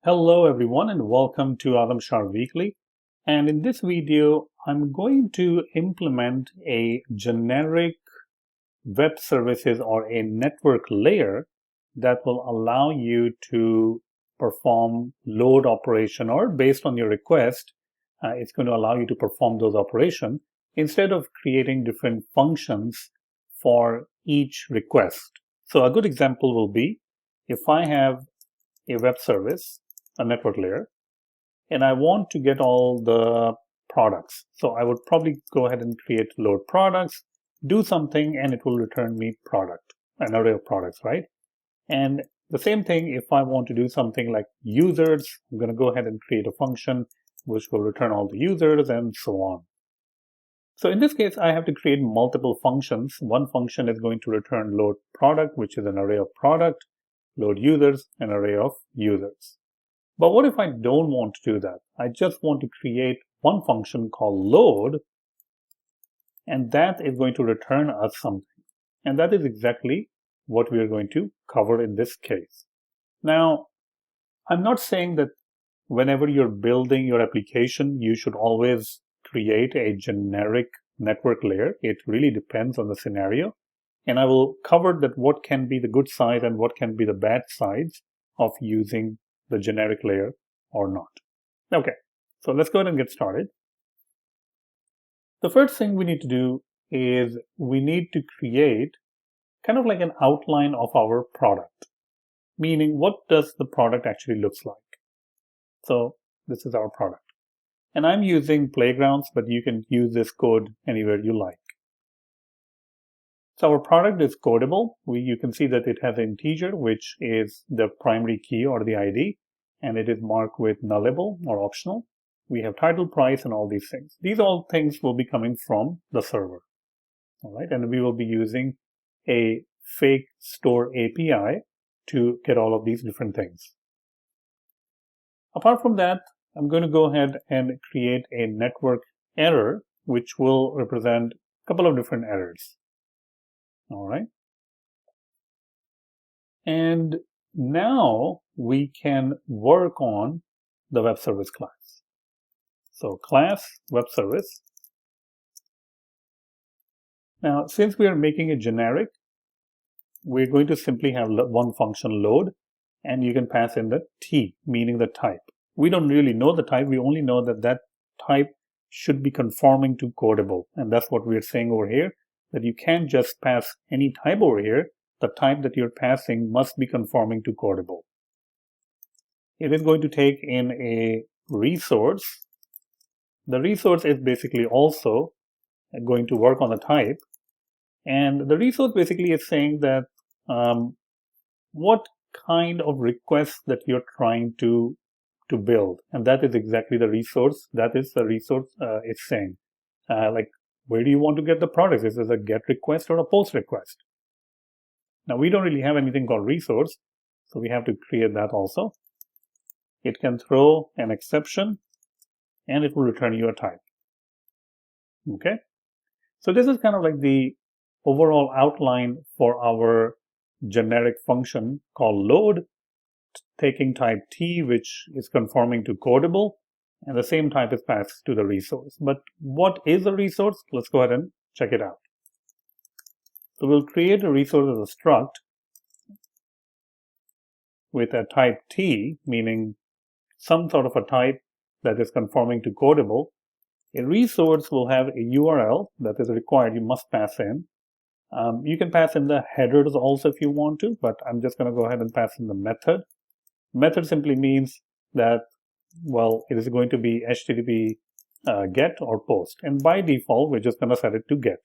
Hello everyone and welcome to Azam Weekly. And in this video, I'm going to implement a generic web services or a network layer that will allow you to perform load operation, or based on your request, it's going to allow you to perform those operations instead of creating different functions for each request. So a good example will be if I have a web service, a network layer, and I want to get all the products. So I would probably go ahead and create load products, do something, and it will return me product, an array of products, right? And the same thing, if I want to do something like users, I'm going to go ahead and create a function which will return all the users and so on. So in this case, I have to create multiple functions. One function is going to return load product, which is an array of product, load users, an array of users. But what if I don't want to do that? I just want to create one function called load, and that is going to return us something. And that is exactly what we are going to cover in this case. Now, I'm not saying that whenever you're building your application, you should always create a generic network layer. It really depends on the scenario. And I will cover that what can be the good side and what can be the bad sides of using the generic layer or not. Okay, so let's go ahead and get started. The first thing we need to do is we need to create kind of like an outline of our product, meaning what does the product actually looks like. So this is our product. And I'm using Playgrounds, but you can use this code anywhere you like. So our product is codable. You can see that it has an integer, which is the primary key or the ID, and it is marked with nullable or optional. We have title, price, and all these things. These all things will be coming from the server. All right, and we will be using a fake store API to get all of these different things. Apart from that, I'm going to go ahead and create a network error, which will represent a couple of different errors. All right. And now we can work on the web service class. So class web service. Now, since we are making it generic, we're going to simply have one function load, and you can pass in the T, meaning the type. We don't really know the type. We only know that that type should be conforming to codable. And that's what we're saying over here, that you can't just pass any type over here. The type that you're passing must be conforming to codable. It is going to take in a resource. The resource is basically also going to work on the type. And the resource basically is saying that what kind of request that you're trying to build. And that is exactly the resource. That is the resource it's saying. Like, where do you want to get the products? Is this a get request or a post request? Now, we don't really have anything called resource, so we have to create that also. It can throw an exception, and it will return you a type. Okay? So this is kind of like the overall outline for our generic function called load, taking type T, which is conforming to codable, and the same type is passed to the resource. But what is a resource? Let's go ahead and check it out. So we'll create a resource as a struct with a type T, meaning some sort of a type that is conforming to codable. A resource will have a URL that is required. You must pass in. You can pass in the headers also if you want to, but I'm just going to go ahead and pass in the method. Method simply means that, well, it is going to be HTTP get or post. And by default, we're just going to set it to get.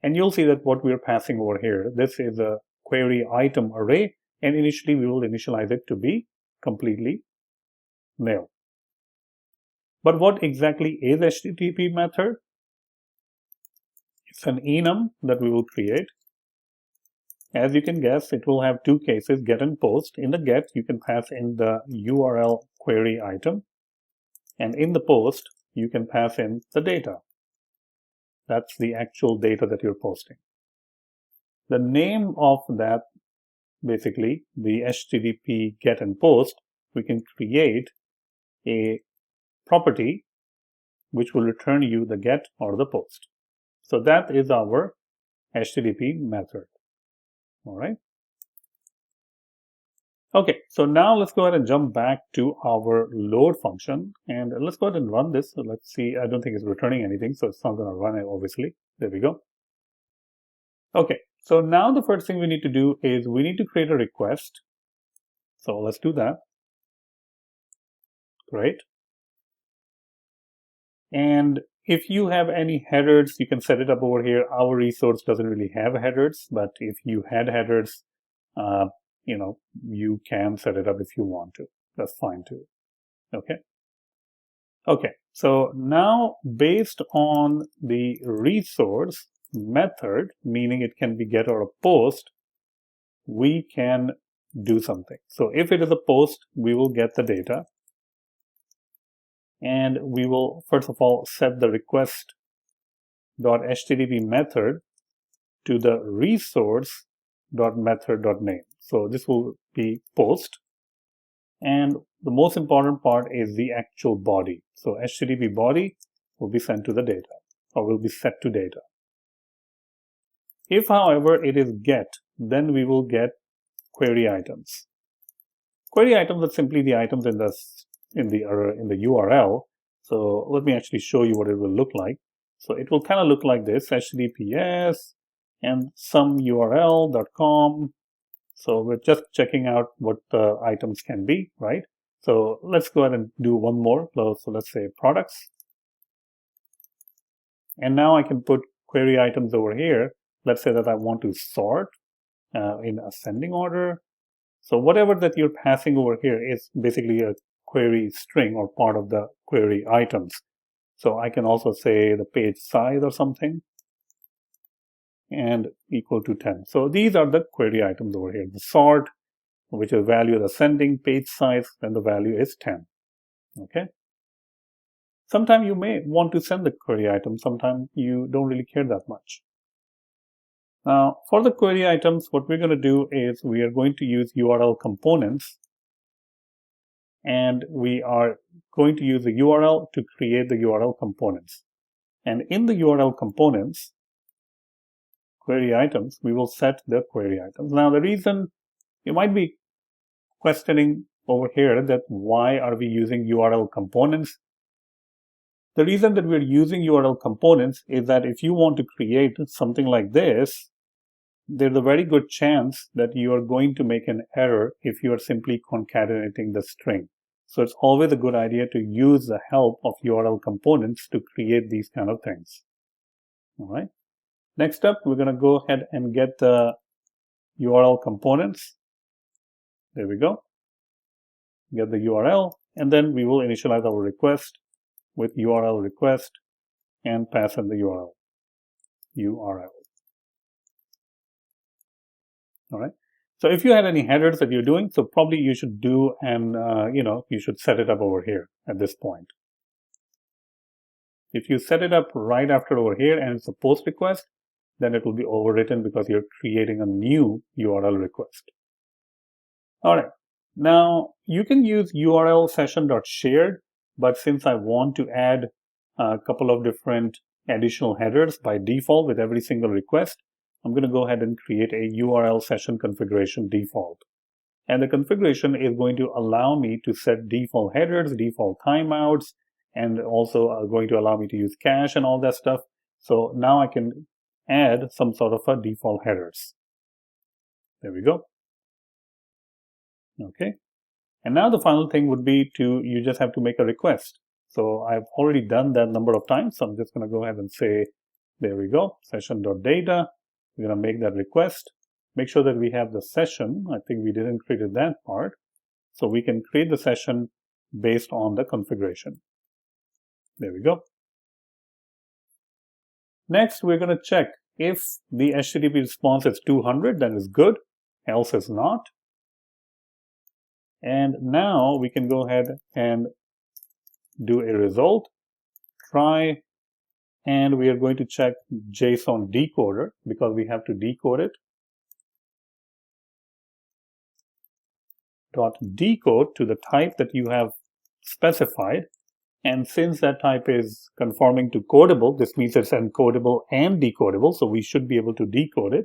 And you'll see that what we're passing over here, this is a query item array. And initially, we will initialize it to be completely nil. But what exactly is HTTP method? It's an enum that we will create. As you can guess, it will have two cases, get and post. In the get, you can pass in the URL query item. And in the post, you can pass in the data. That's the actual data that you're posting. The name of that basically the HTTP get and post, we can create a property which will return you the get or the post. So that is our HTTP method. All right. Okay, so now let's go ahead and jump back to our load function, and let's go ahead and run this. So let's see, I don't think it's returning anything, so it's not going to run it, obviously. There we go. Okay, so now the first thing we need to do is we need to create a request. So let's do that. Great. And if you have any headers, you can set it up over here. Our resource doesn't really have headers, but if you had headers, you can set it up if you want to. That's fine too. Okay. Okay. So now based on the resource method, meaning it can be get or a post, we can do something. So if it is a post, we will get the data. And we will, first of all, set the request.http method to the resource.method.name. So this will be post. And the most important part is the actual body. So HTTP body will be sent to the data, or will be set to data. If, however, it is get, then we will get query items. Query items are simply the items in the URL. So let me actually show you what it will look like. So it will kind of look like this: HTTPS and some URL.com. So we're just checking out what the items can be, right? So let's go ahead and do one more. So let's say products. And now I can put query items over here. Let's say that I want to sort in ascending order. So whatever that you're passing over here is basically a query string or part of the query items. So I can also say the page size or something, and equal to 10. So these are the query items over here. The sort, which is value of ascending, page size, and the value is 10. Okay. Sometimes you may want to send the query item. Sometimes you don't really care that much. Now, for the query items, what we're going to do is we are going to use URL components, and we are going to use the URL to create the URL components. And in the URL components, query items, we will set the query items. Now, the reason you might be questioning over here that why are we using URL components? The reason that we're using URL components is that if you want to create something like this, there's a very good chance that you are going to make an error if you are simply concatenating the string. So it's always a good idea to use the help of URL components to create these kind of things. All right. Next up, we're going to go ahead and get the URL components. There we go. Get the URL, and then we will initialize our request with URL request and pass in the URL. All right. So if you had any headers that you're doing, so probably you should do, and you should set it up over here at this point. If you set it up right after over here and it's a post request, then it will be overwritten because you're creating a new URL request. All right. Now you can use URL session.shared, but since I want to add a couple of different additional headers by default with every single request, I'm going to go ahead and create a URL session configuration default. And the configuration is going to allow me to set default headers, default timeouts, and also going to allow me to use cache and all that stuff. So now I can add some sort of a default headers. There we go. Okay. And now the final thing would be you just have to make a request. So I've already done that number of times. So I'm just going to go ahead and say, there we go, session.data. We're going to make that request. Make sure that we have the session. I think we didn't create that part. So we can create the session based on the configuration. There we go. Next, we're going to check if the HTTP response is 200, then it's good, else it's not. And now we can go ahead and do a result, try, and we are going to check JSON decoder because we have to decode it. dot decode to the type that you have specified. And since that type is conforming to codable, this means it's encodable and decodable, so we should be able to decode it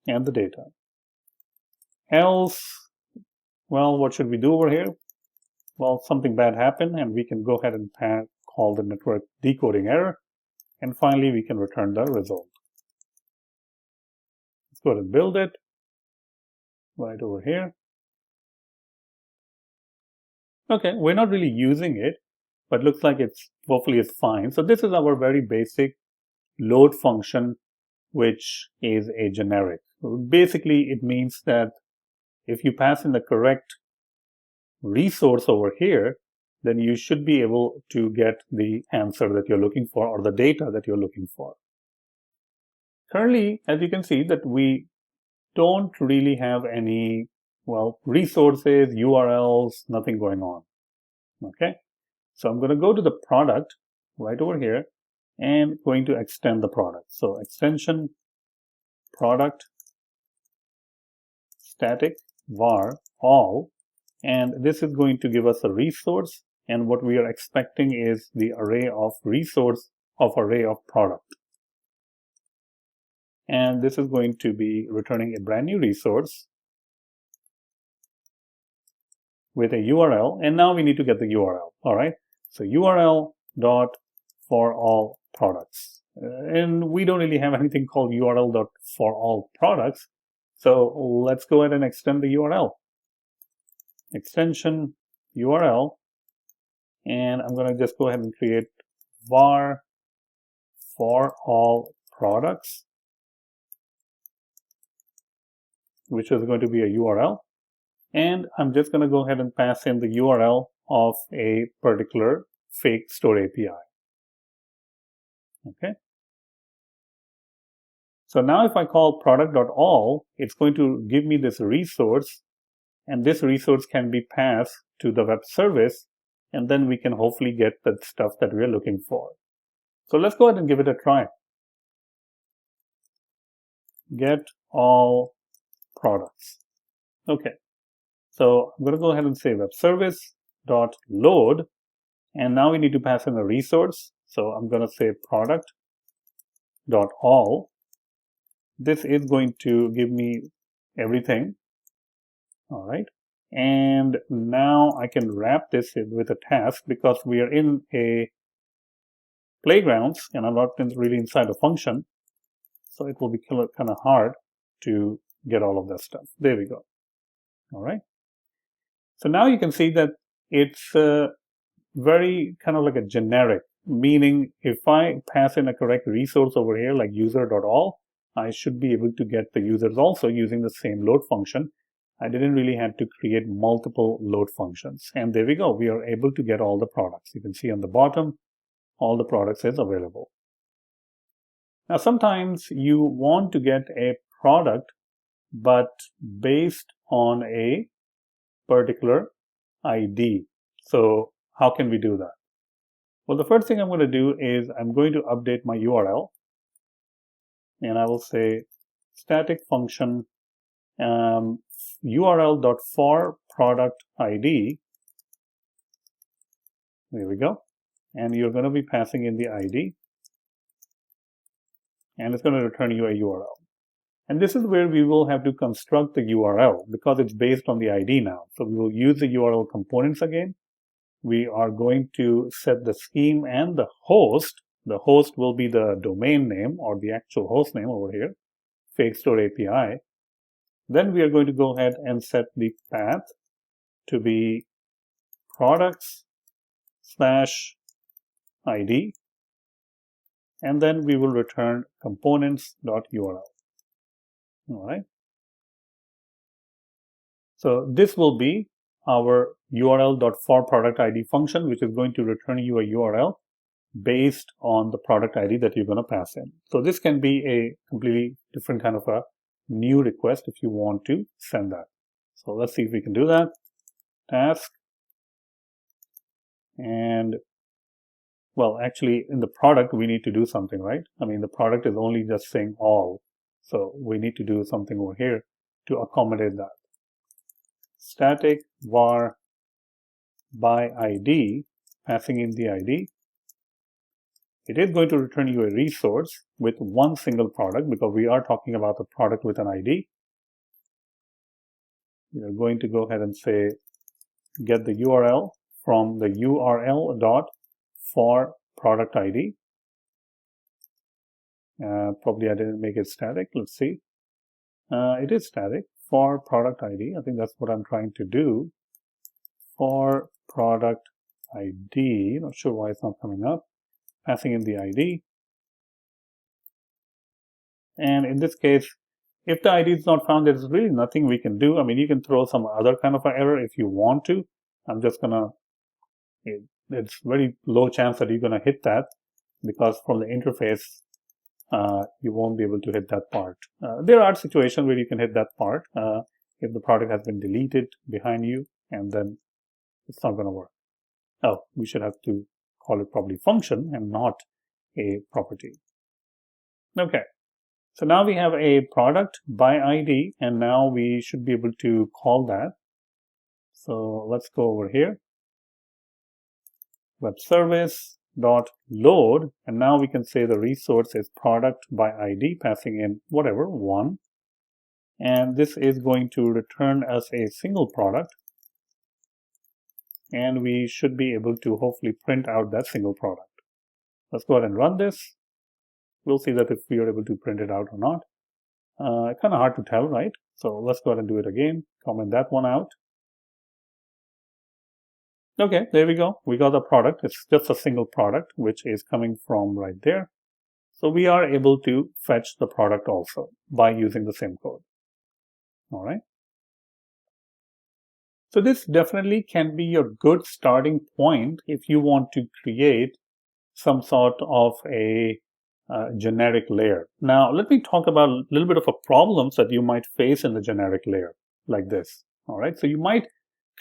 and the data. Else, well, what should we do over here? Well, something bad happened, and we can go ahead and call the network decoding error, and finally we can return the result. Let's go ahead and build it right over here. Okay, we're not really using it, but looks like hopefully it's fine. So this is our very basic load function, which is a generic. Basically, it means that if you pass in the correct resource over here, then you should be able to get the answer that you're looking for or the data that you're looking for. Currently, as you can see, that we don't really have any, well, resources, URLs, nothing going on. Okay, so I'm going to go to the product right over here and going to extend the product. So extension product static var all, and this is going to give us a resource, and what we are expecting is the array of resource of array of product. And this is going to be returning a brand new resource with a URL, and now we need to get the URL. All right, so URL dot for all products, and we don't really have anything called URL dot for all products, so let's go ahead and extend the URL. Extension URL, and I'm going to just go ahead and create var for all products, which is going to be a URL, and I'm just going to go ahead and pass in the URL of a particular fake store API. Okay. So now if I call product.all, it's going to give me this resource, and this resource can be passed to the web service, and then we can hopefully get the stuff that we're looking for. So let's go ahead and give it a try. Get all products. Okay. So I'm going to go ahead and say web service dot load, and now we need to pass in a resource. So I'm going to say product dot all. This is going to give me everything. All right. And now I can wrap this with a task because we are in a playgrounds and I'm not really inside a function. So it will be kind of hard to get all of that stuff. There we go. All right. So now you can see that it's very kind of like a generic, meaning if I pass in a correct resource over here like user.all, I should be able to get the users also using the same load function. I didn't really have to create multiple load functions. And there we go. We are able to get all the products. You can see on the bottom, all the products is available. Now, sometimes you want to get a product, but based on a particular ID. So how can we do that? Well, the first thing I'm going to do is I'm going to update my URL, and I will say static function URL.forProductID. There we go. And you're going to be passing in the ID, and it's going to return you a URL. And this is where we will have to construct the URL because it's based on the ID now. So we will use the URL components again. We are going to set the scheme and the host. The host will be the domain name or the actual host name over here, fake store API. Then we are going to go ahead and set the path to be products/ID. And then we will return components.url. All right. So this will be our URL.forProductID function, which is going to return you a URL based on the product ID that you're going to pass in. So this can be a completely different kind of a new request if you want to send that. So let's see if we can do that. Task. And well, actually in the product, we need to do something, right? I mean, the product is only just saying all. So we need to do something over here to accommodate that. static var by ID, passing in the ID, it is going to return you a resource with one single product because we are talking about the product with an ID. We are going to go ahead and say get the URL from the URL dot for product ID. Probably I didn't make it static. Let's see. It is static for product ID. I think that's what I'm trying to do. For product ID, not sure why it's not coming up. Passing in the ID. And in this case, if the ID is not found, there's really nothing we can do. I mean, you can throw some other kind of an error if you want to. I'm just gonna, it's very low chance that you're gonna hit that because from the interface, you won't be able to hit that part. There are situations where you can hit that part if the product has been deleted behind you, and then it's not going to work. Oh, we should have to call it probably function and not a property. Okay, so now we have a product by ID, and now we should be able to call that. So let's go over here, web service dot load, and now we can say the resource is product by ID, passing in whatever, 1, and this is going to return us a single product, and we should be able to hopefully print out that single product. Let's go ahead and run this. We'll see that if we are able to print it out or not. Kind of hard to tell, right? So let's go ahead and do it again, comment that one out. Okay, there we go. We got the product. It's just a single product, which is coming from right there. So we are able to fetch the product also by using the same code. All right. So this definitely can be a good starting point if you want to create some sort of a generic layer. Now, let me talk about a little bit of a problems that you might face in the generic layer like this. All right. So you might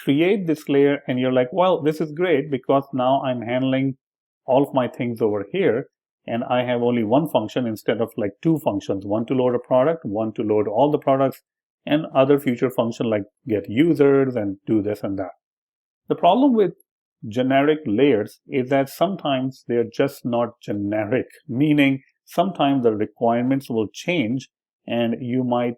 create this layer and you're like, well, this is great because now I'm handling all of my things over here and I have only one function instead of like two functions, one to load a product, one to load all the products, and other future function like get users and do this and that. The problem with generic layers is that sometimes they're just not generic, meaning sometimes the requirements will change and you might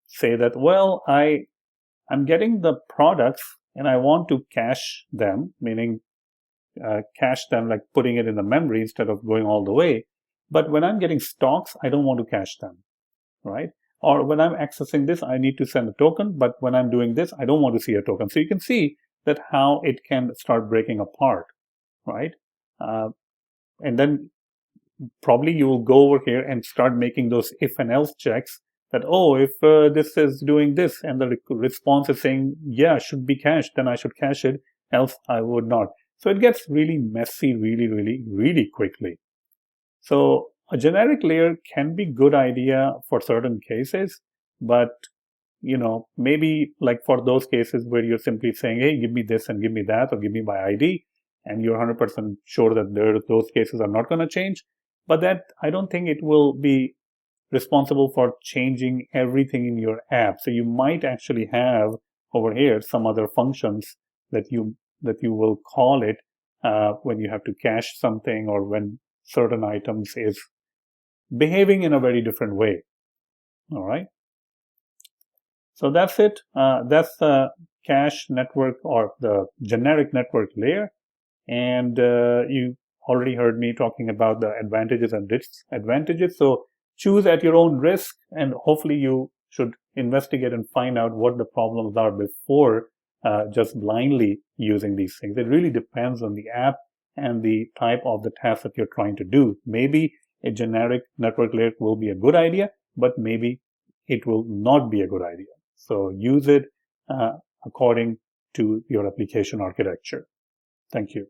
say that, well, I'm getting the products and I want to cache them, meaning cache them like putting it in the memory instead of going all the way. But when I'm getting stocks, I don't want to cache them, right? Or when I'm accessing this, I need to send a token. But when I'm doing this, I don't want to see a token. So you can see that how it can start breaking apart, right? And then probably you will go over here and start making those if and else checks that, oh, if this is doing this and the response is saying, yeah, should be cached, then I should cache it, else I would not. So it gets really messy really quickly. So a generic layer can be good idea for certain cases, but you know, maybe like for those cases where you're simply saying, hey, give me this and give me that, or give me my ID, and you're 100% sure that those cases are not going to change. But that I don't think it will be responsible for changing everything in your app. So you might actually have over here some other functions that you will call it when you have to cache something or when certain items is behaving in a very different way. All right. So that's it. That's the cache network or the generic network layer. And you already heard me talking about the advantages and disadvantages. So choose at your own risk, and hopefully you should investigate and find out what the problems are before just blindly using these things. It really depends on the app and the type of the task that you're trying to do. Maybe a generic network layer will be a good idea, but maybe it will not be a good idea. So use it according to your application architecture. Thank you.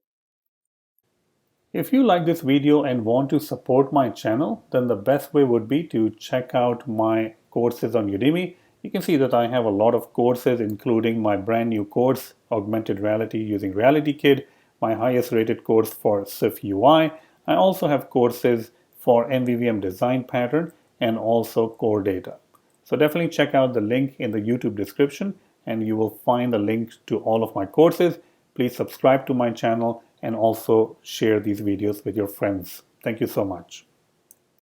If you like this video and want to support my channel, then the best way would be to check out my courses on Udemy. You can see that I have a lot of courses, including my brand new course, Augmented Reality using RealityKit, my highest rated course for Swift UI. I also have courses for MVVM design pattern and also core data. So definitely check out the link in the YouTube description and you will find the links to all of my courses. Please subscribe to my channel and also share these videos with your friends. Thank you so much.